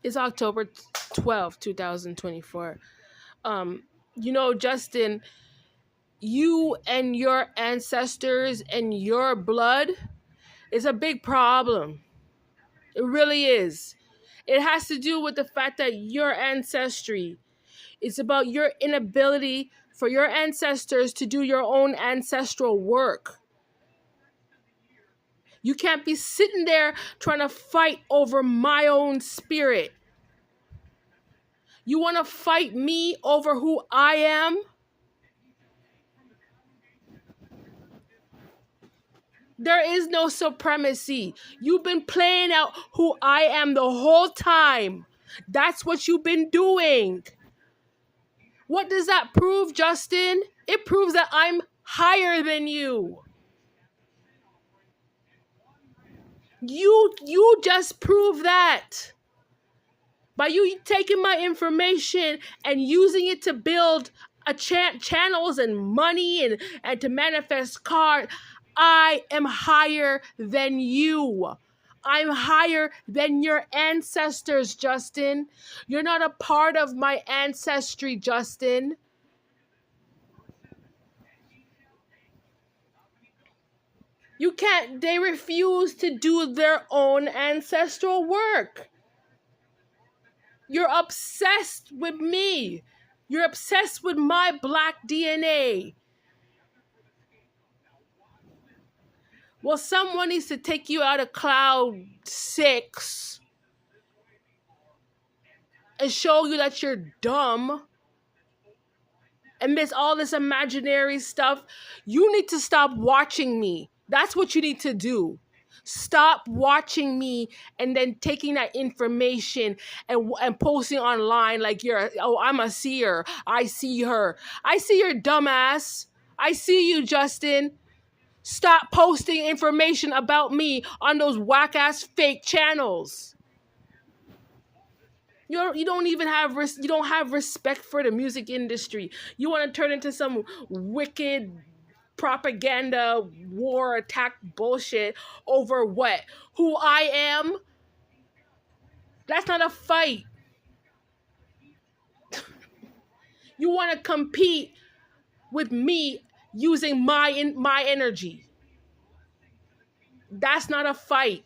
It's October 12th, 2024. Justin, you and your ancestors and your blood is a big problem. It really is. It has to do with the fact that your ancestry, it's about your inability for your ancestors to do your own ancestral work. You can't be sitting there trying to fight over my own spirit. You want to fight me over who I am? There is no supremacy. You've been playing out who I am the whole time. That's what you've been doing. What does that prove, Justin? It proves that I'm higher than you. You just prove that. By you taking my information and using it to build channels and money and to manifest cards, I am higher than you. I'm higher than your ancestors, Justin. You're not a part of my ancestry, Justin. You can't, they refuse to do their own ancestral work. You're obsessed with me. You're obsessed with my black DNA. Well, someone needs to take you out of cloud 6 and show you that you're dumb and miss all this imaginary stuff. You need to stop watching me. That's what you need to do. Stop watching me and then taking that information and posting online like I'm a seer. I see her. I see your dumbass. I see you, Justin. Stop posting information about me on those whack-ass fake channels. You don't even have you don't have respect for the music industry. You want to turn into some wicked propaganda war attack bullshit over what? Who I am? That's not a fight. You want to compete with me using my energy. That's not a fight.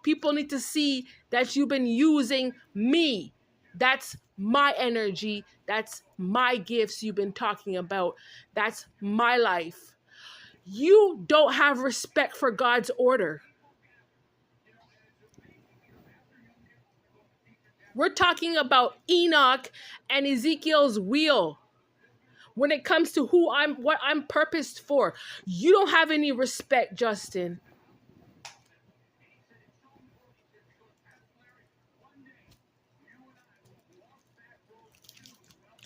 People need to see that you've been using me. That's my energy. That's my gifts you've been talking about. That's my life. You don't have respect for God's order. We're talking about Enoch and Ezekiel's wheel. When it comes to what I'm purposed for, you don't have any respect, Justin.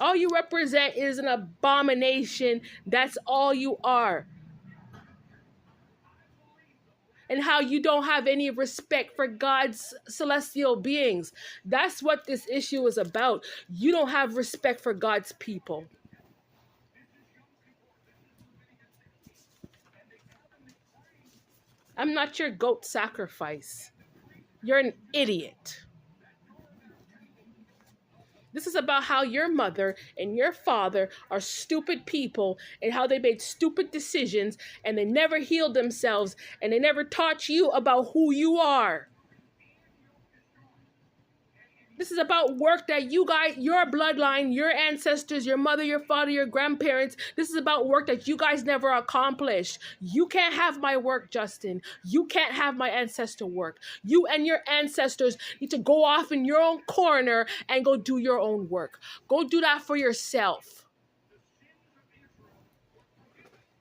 All you represent is an abomination. That's all you are. And how you don't have any respect for God's celestial beings. That's what this issue is about. You don't have respect for God's people. I'm not your goat sacrifice. You're an idiot. This is about how your mother and your father are stupid people and how they made stupid decisions and they never healed themselves and they never taught you about who you are. This is about work that you guys, your bloodline, your ancestors, your mother, your father, your grandparents, this is about work that you guys never accomplished. You can't have my work, Justin. You can't have my ancestor work. You and your ancestors need to go off in your own corner and go do your own work. Go do that for yourself.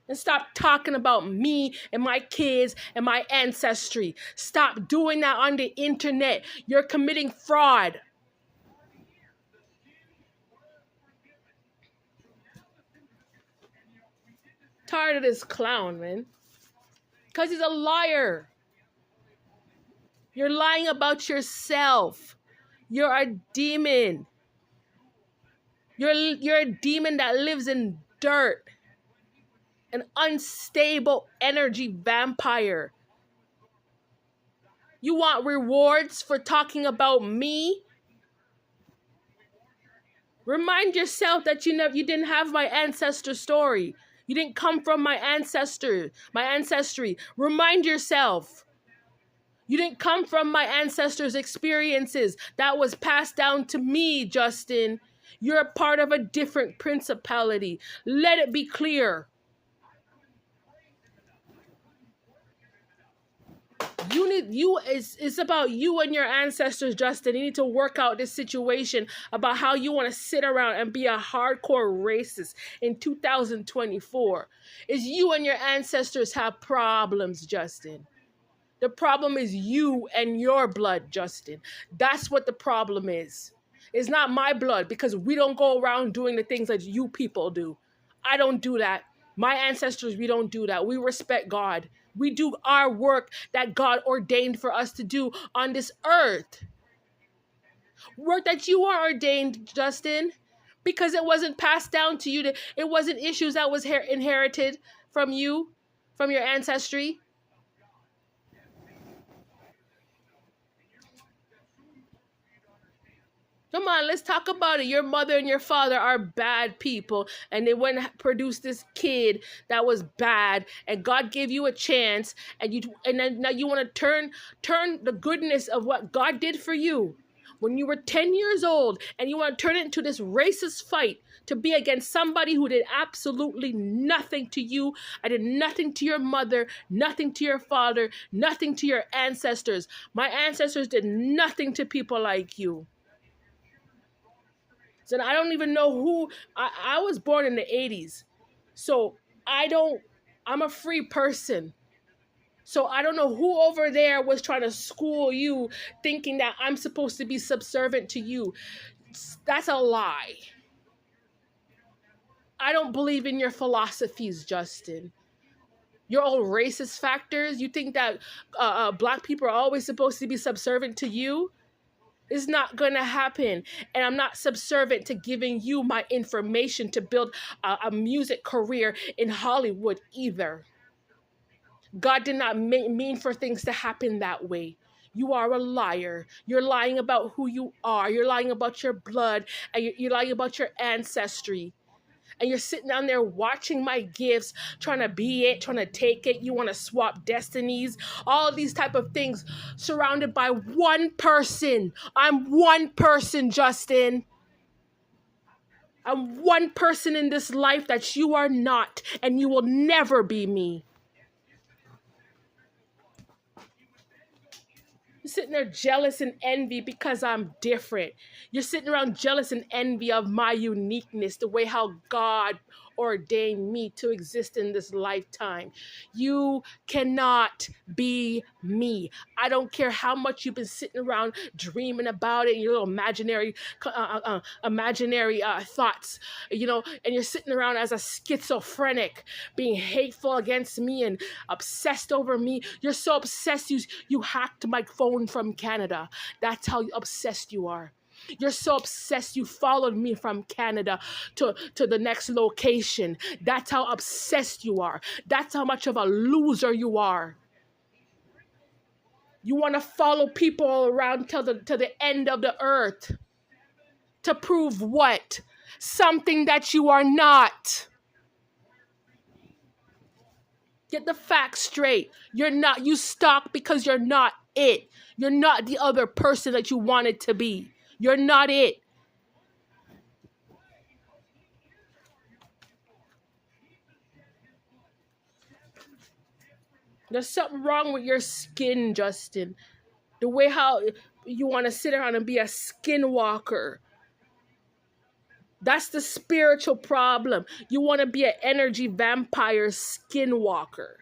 And stop talking about me and my kids and my ancestry. Stop doing that on the internet. You're committing fraud. Tired of this clown, man. Because he's a liar. You're lying about yourself. You're a demon. You're a demon that lives in dirt. An unstable energy vampire. You want rewards for talking about me? Remind yourself that you didn't have my ancestor story. You didn't come from my ancestry. Remind yourself. You didn't come from my ancestors' experiences. That was passed down to me, Justin. You're a part of a different principality. Let it be clear. It's about you and your ancestors, Justin. You need to work out this situation about how you want to sit around and be a hardcore racist in 2024. Is you and your ancestors have problems, Justin. The problem is you and your blood, Justin. That's what the problem is. It's not my blood, because we don't go around doing the things that you people do. I don't do that. My ancestors, we don't do that. We respect God. We do our work that God ordained for us to do on this earth. Work that you are ordained, Justin, because it wasn't passed down to you. It wasn't issues that was inherited from you, from your ancestry. Come on, let's talk about it. Your mother and your father are bad people, and they went and produced this kid that was bad, and God gave you a chance, and then now you want to turn the goodness of what God did for you when you were 10 years old, and you want to turn it into this racist fight to be against somebody who did absolutely nothing to you. I did nothing to your mother, nothing to your father, nothing to your ancestors. My ancestors did nothing to people like you. So I don't even know who. I was born in the 80s. So I'm a free person. So I don't know who over there was trying to school you thinking that I'm supposed to be subservient to you. That's a lie. I don't believe in your philosophies, Justin. Your old racist factors. You think that black people are always supposed to be subservient to you? It's not going to happen. And I'm not subservient to giving you my information to build a music career in Hollywood either. God did not mean for things to happen that way. You are a liar. You're lying about who you are. You're lying about your blood, and you're lying about your ancestry. And you're sitting down there watching my gifts, trying to be it, trying to take it. You want to swap destinies, all of these type of things, surrounded by one person. I'm one person, Justin. I'm one person in this life that you are not, and you will never be me. You're sitting there jealous and envy because I'm different. You're sitting around jealous and envy of my uniqueness, the way how God ordained me to exist in this lifetime. You cannot be me. I don't care how much you've been sitting around dreaming about it, your little imaginary thoughts, and you're sitting around as a schizophrenic, being hateful against me and obsessed over me. You're so obsessed you hacked my phone from Canada. That's how obsessed you are. You're so obsessed you followed me from Canada to the next location. That's how obsessed you are. That's how much of a loser you are. You want to follow people around to the end of the earth. To prove what? Something that you are not. Get the facts straight. You're not. You stuck because you're not it. You're not the other person that you wanted to be. You're not it. There's something wrong with your skin, Justin. The way how you want to sit around and be a skinwalker. That's the spiritual problem. You want to be an energy vampire skinwalker.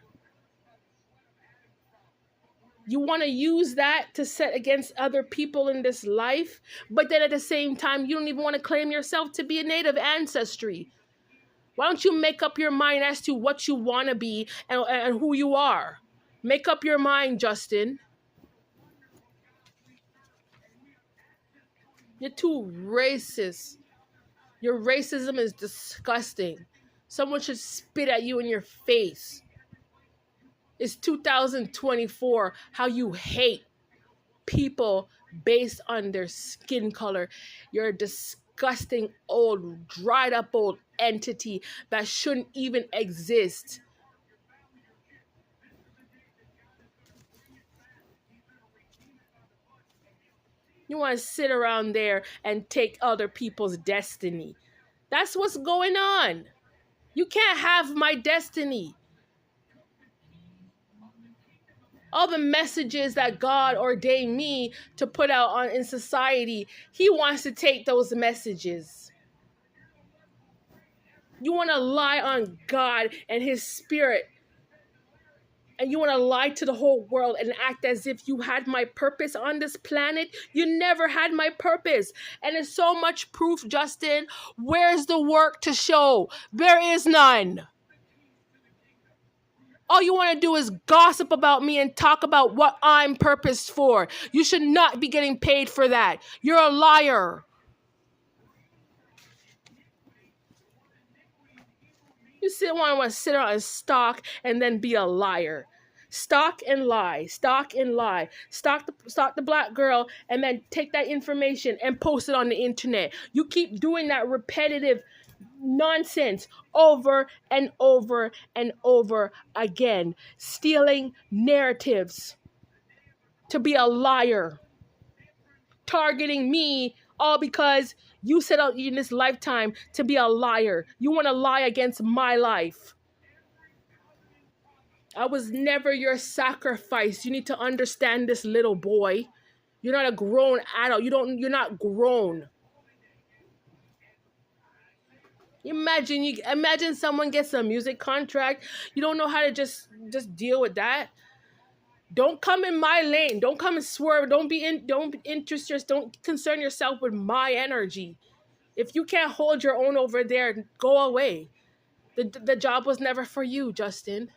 You want to use that to set against other people in this life, but then at the same time, you don't even want to claim yourself to be a native ancestry. Why don't you make up your mind as to what you want to be and who you are? Make up your mind, Justin. You're too racist. Your racism is disgusting. Someone should spit at you in your face. It's 2024, how you hate people based on their skin color. You're a disgusting disgusting old, dried up old entity that shouldn't even exist. You want to sit around there and take other people's destiny. That's what's going on. You can't have my destiny. All the messages that God ordained me to put out in society, he wants to take those messages. You want to lie on God and his spirit, and you want to lie to the whole world and act as if you had my purpose on this planet. You never had my purpose. And it's so much proof, Justin. Where's the work to show? There is none. All you want to do is gossip about me and talk about what I'm purposed for. You should not be getting paid for that. You're a liar. You want to sit around and stalk and then be a liar. Stalk and lie. Stalk and lie. Stalk the black girl and then take that information and post it on the internet. You keep doing that repetitive nonsense over and over and over again. Stealing narratives to be a liar. Targeting me all because you set out in this lifetime to be a liar. You want to lie against my life. I was never your sacrifice. You need to understand this, little boy. You're not a grown adult. You're not grown. Imagine someone gets a music contract. You don't know how to just deal with that. Don't come in my lane. Don't come and swerve. Don't concern yourself with my energy. If you can't hold your own over there, go away. The job was never for you, Justin.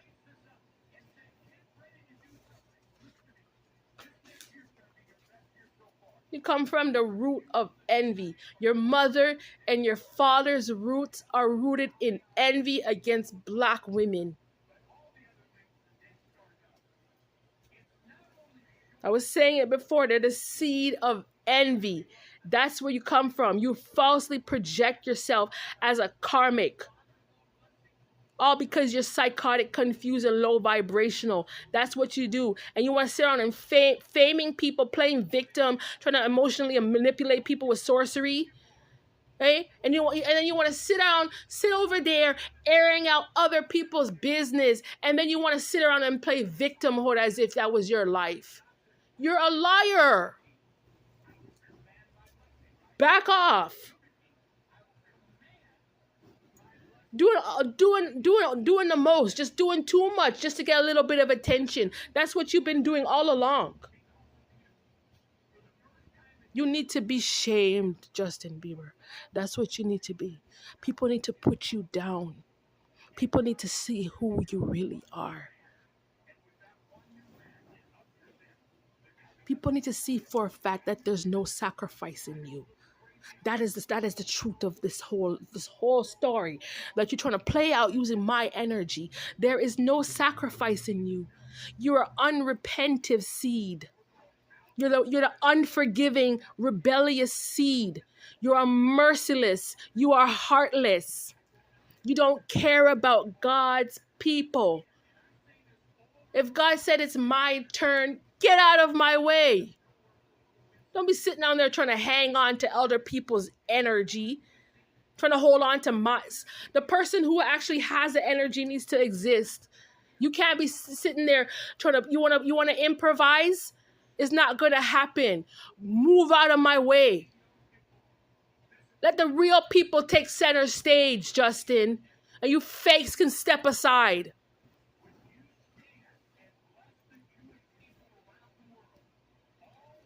You come from the root of envy. Your mother and your father's roots are rooted in envy against black women. I was saying it before, they're the seed of envy. That's where you come from. You falsely project yourself as a karmic. All because you're psychotic, confused, and low vibrational. That's what you do. And you want to sit around and faming people, playing victim, trying to emotionally manipulate people with sorcery. Okay? And then you want to sit over there, airing out other people's business. And then you want to sit around and play victimhood as if that was your life. You're a liar. Back off. Doing the most, just doing too much just to get a little bit of attention. That's what you've been doing all along. You need to be shamed, Justin Bieber. That's what you need to be. People need to put you down. People need to see who you really are. People need to see for a fact that there's no sacrifice in you. That is the truth of this whole story that you're trying to play out using my energy. There is no sacrifice in you. You're an unrepentive seed. You're the unforgiving, rebellious seed. You are merciless. You are heartless. You don't care about God's people. If God said it's my turn, get out of my way. Don't be sitting down there trying to hang on to other people's energy, trying to hold on to the person who actually has the energy needs to exist. You can't be sitting there you want to improvise. It's not going to happen. Move out of my way. Let the real people take center stage, Justin, and you fakes can step aside.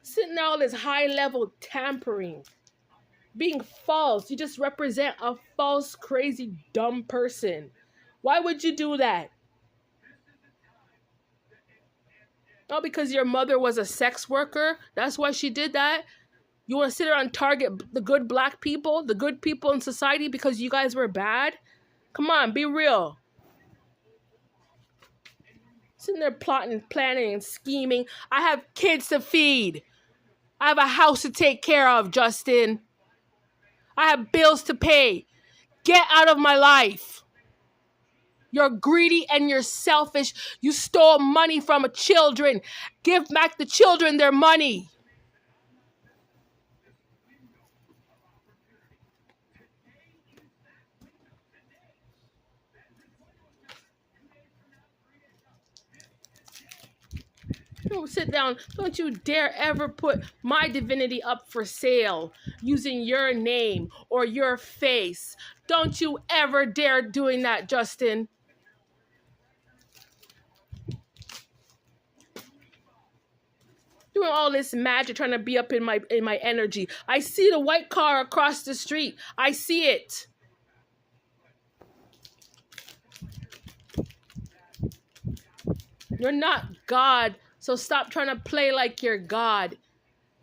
Sitting there all this high-level tampering, being false. You just represent a false, crazy, dumb person. Why would you do that? Not because your mother was a sex worker. That's why she did that. You want to sit around and target the good black people, the good people in society because you guys were bad? Come on, be real. Sitting there plotting, planning, and scheming. I have kids to feed. I have a house to take care of, Justin. I have bills to pay. Get out of my life. You're greedy and you're selfish. You stole money from children. Give back the children their money. Don't sit down. Don't you dare ever put my divinity up for sale using your name or your face. Don't you ever dare doing that, Justin. Doing all this magic, trying to be up in my energy. I see the white car across the street. I see it. You're not God, so stop trying to play like you're God.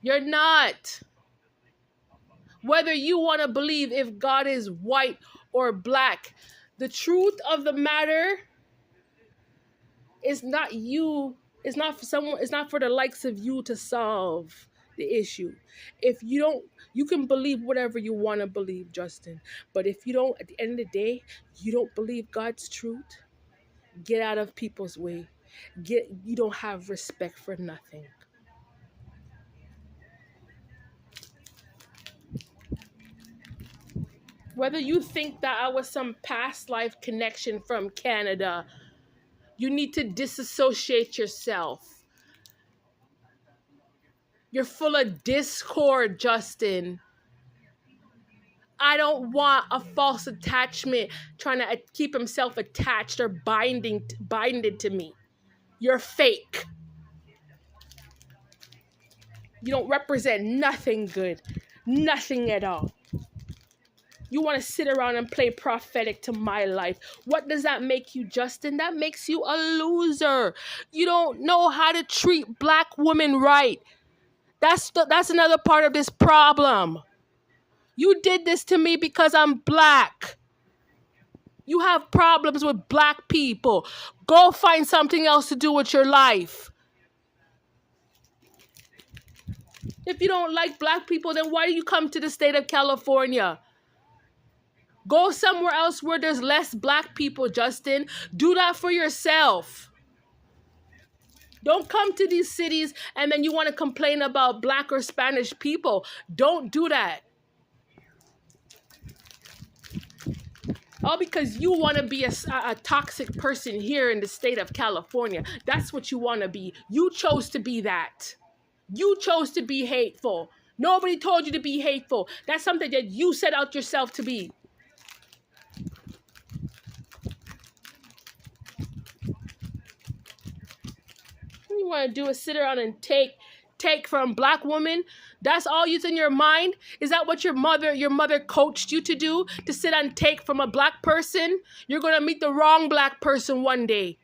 You're not. Whether you want to believe if God is white or black, the truth of the matter is not you. It's not for someone. It's not for the likes of you to solve the issue. If you don't, you can believe whatever you want to believe, Justin. But if you don't, at the end of the day, you don't believe God's truth, get out of people's way. You don't have respect for nothing. Whether you think that I was some past life connection from Canada, you need to disassociate yourself. You're full of discord, Justin. I don't want a false attachment trying to keep himself attached or binded to me. You're fake. You don't represent nothing good. Nothing at all. You want to sit around and play prophetic to my life. What does that make you, Justin? That makes you a loser. You don't know how to treat black women right. That's another part of this problem. You did this to me because I'm black. You have problems with black people. Go find something else to do with your life. If you don't like black people, then why do you come to the state of California? Go somewhere else where there's less black people, Justin. Do that for yourself. Don't come to these cities and then you want to complain about black or Spanish people. Don't do that. All because you want to be a toxic person here in the state of California. That's what you want to be. You chose to be that. You chose to be hateful. Nobody told you to be hateful. That's something that you set out yourself to be. What you want to do is sit around and take from black women. That's all you's in your mind? Is that what your mother coached you to do? To sit and take from a black person? You're going to meet the wrong black person one day.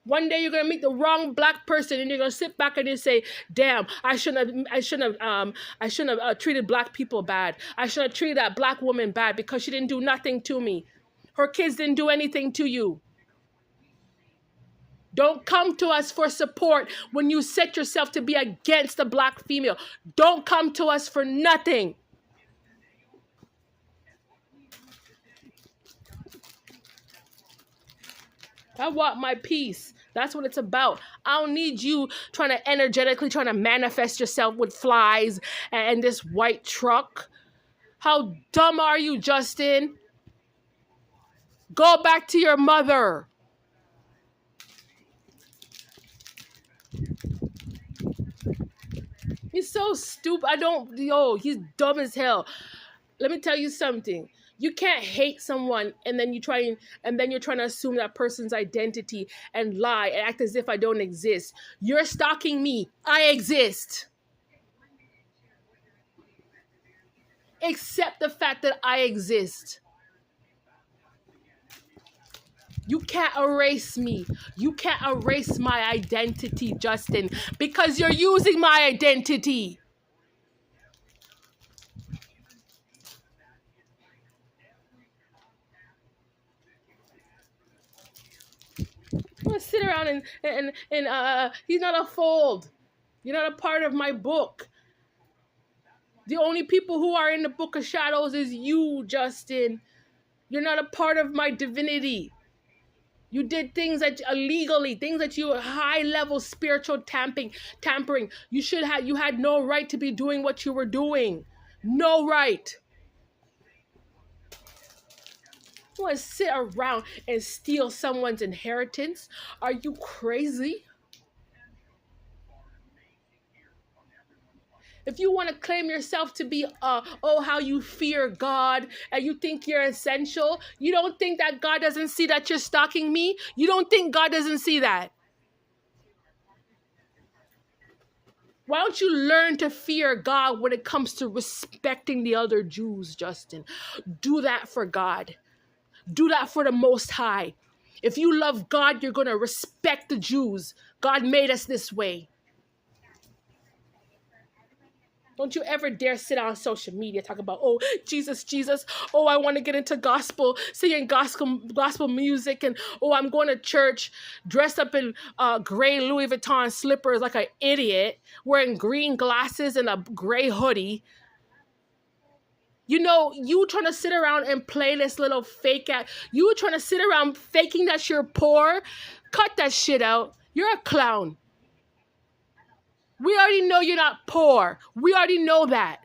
One day you're going to meet the wrong black person and you're going to sit back and you say, damn, I shouldn't have treated black people bad. I shouldn't have treated that black woman bad because she didn't do nothing to me. Her kids didn't do anything to you. Don't come to us for support when you set yourself to be against a black female. Don't come to us for nothing. I want my peace. That's what it's about. I don't need you trying to manifest yourself with flies and this white truck. How dumb are you, Justin? Go back to your mother. He's so stupid. He's dumb as hell. Let me tell you something. You can't hate someone and then you're trying to assume that person's identity and lie and act as if I don't exist. You're stalking me. I exist. Accept the fact that I exist. You can't erase me. You can't erase my identity, Justin, because you're using my identity. I'm gonna sit around and he's not a fold. You're not a part of my book. The only people who are in the book of shadows is you, Justin. You're not a part of my divinity. You did things that illegally, things that you high level spiritual tampering. You had no right to be doing what you were doing. No right. You want to sit around and steal someone's inheritance? Are you crazy? If you want to claim yourself to be, how you fear God and you think you're essential, you don't think that God doesn't see that you're stalking me? You don't think God doesn't see that? Why don't you learn to fear God when it comes to respecting the other Jews, Justin? Do that for God. Do that for the Most High. If you love God, you're going to respect the Jews. God made us this way. Don't you ever dare sit on social media talk about, oh, Jesus, Jesus. Oh, I want to get into gospel, singing gospel music. And, oh, I'm going to church dressed up in gray Louis Vuitton slippers like an idiot, wearing green glasses and a gray hoodie. You know, you trying to sit around and play this little fake act. You trying to sit around faking that you're poor. Cut that shit out. You're a clown. We already know you're not poor. We already know that.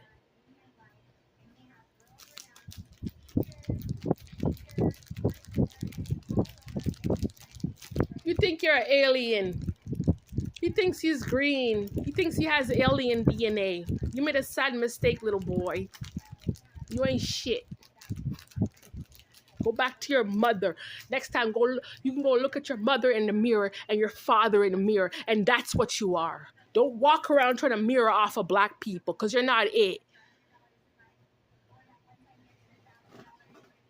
You think you're an alien. He thinks he's green. He thinks he has alien DNA. You made a sad mistake, little boy. You ain't shit. Go back to your mother. Next time, you can go look at your mother in the mirror and your father in the mirror, and that's what you are. Don't walk around trying to mirror off of black people, because you're not it.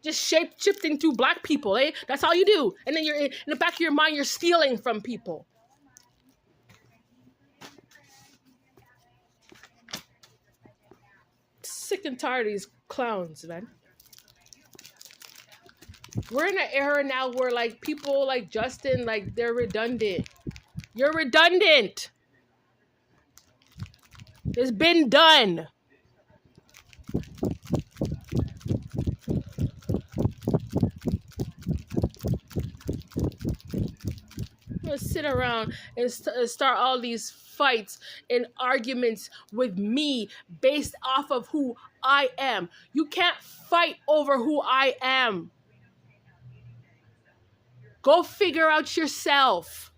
Just shifting through black people, eh? That's all you do. And then you're in the back of your mind, you're stealing from people. Sick and tired of these clowns, man. We're in an era now where, like, people like Justin, like, they're redundant. You're redundant. It's been done. You'll sit around and start all these fights and arguments with me based off of who I am. You can't fight over who I am. Go figure out yourself.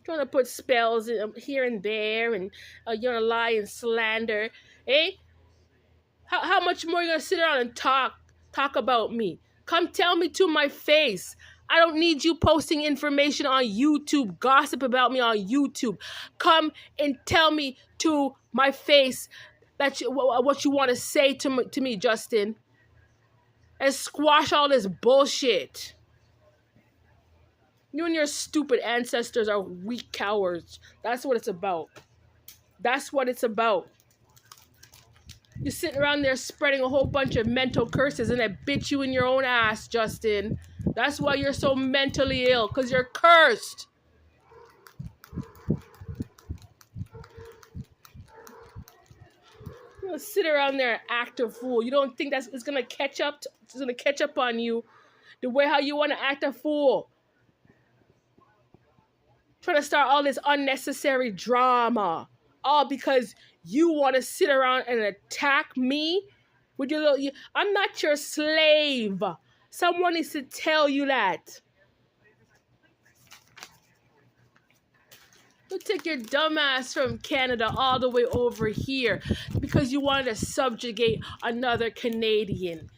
Trying to put spells here and there, and you're gonna lie and slander, eh? How much more are you gonna sit around and talk about me? Come tell me to my face. I don't need you posting information on YouTube, gossip about me on YouTube. Come and tell me to my face what you want to say to me, Justin. And squash all this bullshit. You and your stupid ancestors are weak cowards. That's what it's about. That's what it's about. You're sitting around there spreading a whole bunch of mental curses, and that bit you in your own ass, Justin. That's why you're so mentally ill, because you're cursed. You don't sit around there and act a fool. You don't think it's gonna catch up? It's gonna catch up on you, the way how you want to act a fool. Trying to start all this unnecessary drama, all because you want to sit around and attack me with your little. I'm not your slave. Someone needs to tell you that. You take your dumb ass from Canada all the way over here because you wanted to subjugate another Canadian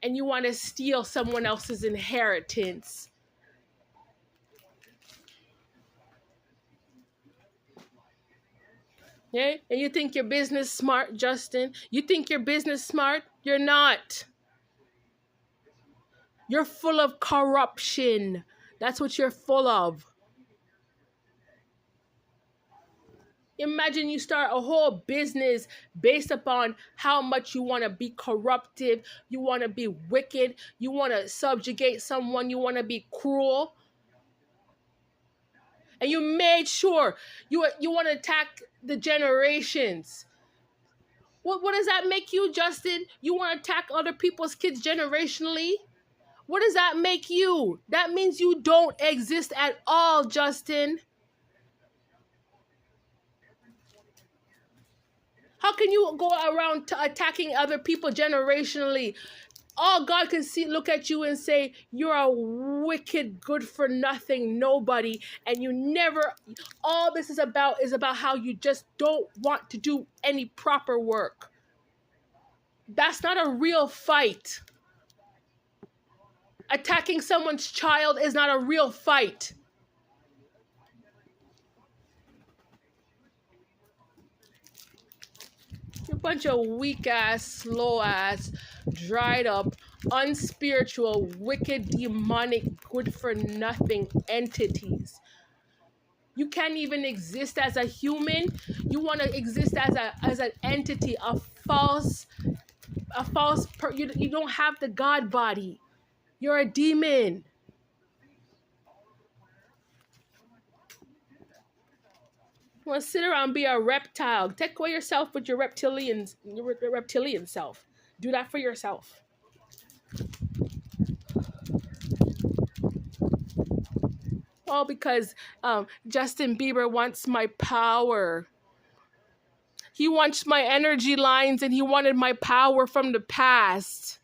and you want to steal someone else's inheritance. Yeah? And you think you're business smart, Justin? You think you're business smart? You're not. You're full of corruption. That's what you're full of. Imagine you start a whole business based upon how much you want to be corruptive, you want to be wicked, you want to subjugate someone, you want to be cruel. And you made sure you want to attack the generations. What does that make you, Justin? You want to attack other people's kids generationally? What does that make you? That means you don't exist at all, Justin. How can you go around attacking other people generationally? All God can see, look at you and say, you're a wicked, good for nothing, nobody. And you never, all this is about how you just don't want to do any proper work. That's not a real fight. Attacking someone's child is not a real fight. You're a bunch of weak ass, slow ass, dried up, unspiritual, wicked, demonic, good for nothing entities. You can't even exist as a human. You want to exist as an entity, you don't have the God body. You're a demon. You want to sit around and be a reptile. Take away yourself with your reptilian self. Do that for yourself. All because Justin Bieber wants my power. He wants my energy lines and he wanted my power from the past.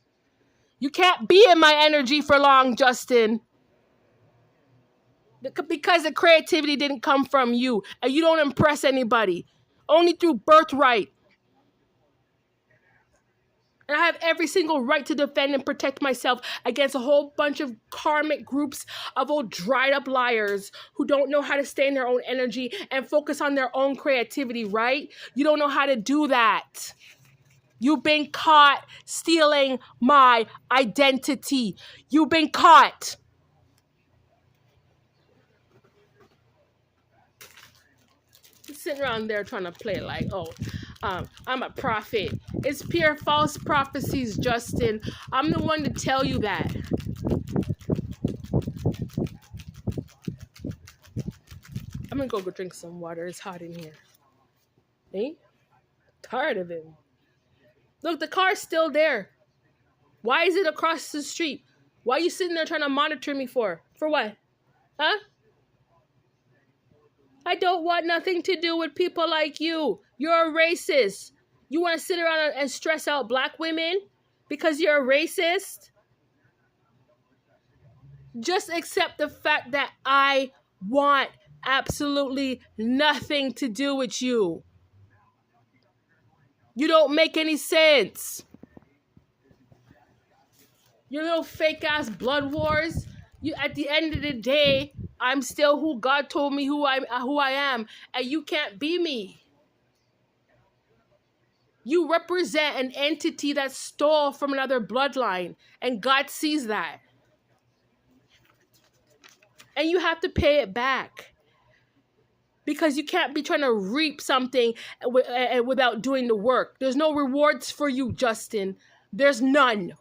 You can't be in my energy for long, Justin. Because the creativity didn't come from you and you don't impress anybody. Only through birthright. And I have every single right to defend and protect myself against a whole bunch of karmic groups of old dried up liars who don't know how to stay in their own energy and focus on their own creativity, right? You don't know how to do that. You've been caught stealing my identity. You've been caught. Sitting around there trying to play like, I'm a prophet. It's pure false prophecies, Justin. I'm the one to tell you that. I'm gonna go drink some water. It's hot in here. Eh? Tired of him. Look, the car's still there. Why is it across the street? Why are you sitting there trying to monitor me for? For what? Huh? I don't want nothing to do with people like you. You're a racist. You want to sit around and stress out black women because you're a racist? Just accept the fact that I want absolutely nothing to do with you. You don't make any sense. Your little fake ass blood wars. You, at the end of the day, I'm still who God told me who I am, and you can't be me. You represent an entity that stole from another bloodline, and God sees that. And you have to pay it back. Because you can't be trying to reap something without doing the work. There's no rewards for you, Justin. There's none.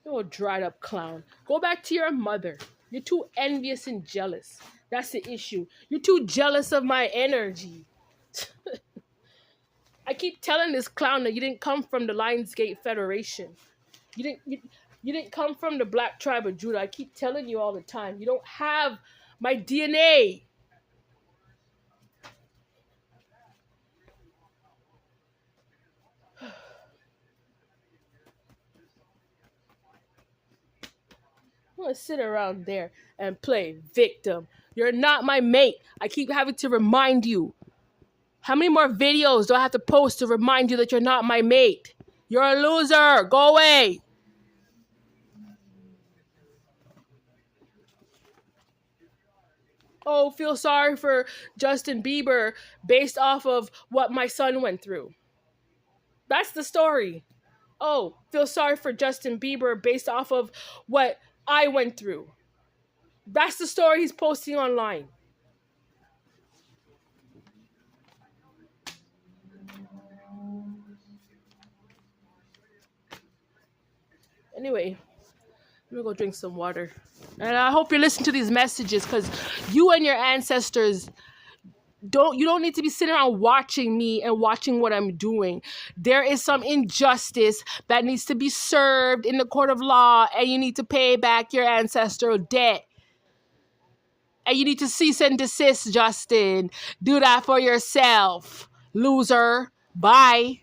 You dried up clown. Go back to your mother. You're too envious and jealous. That's the issue. You're too jealous of my energy. I keep telling this clown that you didn't come from the Lionsgate Federation. You didn't come from the Black Tribe of Judah. I keep telling you all the time. You don't have my DNA. I'm gonna sit around there and play victim. You're not my mate. I keep having to remind you. How many more videos do I have to post to remind you that you're not my mate? You're a loser. Go away. Oh, feel sorry for Justin Bieber based off of what my son went through. That's the story. Oh, feel sorry for Justin Bieber based off of what I went through. That's the story he's posting online. Anyway, Let me go drink some water. And I hope you're listening to these messages, because you and your ancestors don't need to be sitting around watching me and watching what I'm doing. There is some injustice that needs to be served in the court of law, and you need to pay back your ancestral debt. And you need to cease and desist, Justin. Do that for yourself, loser. Bye.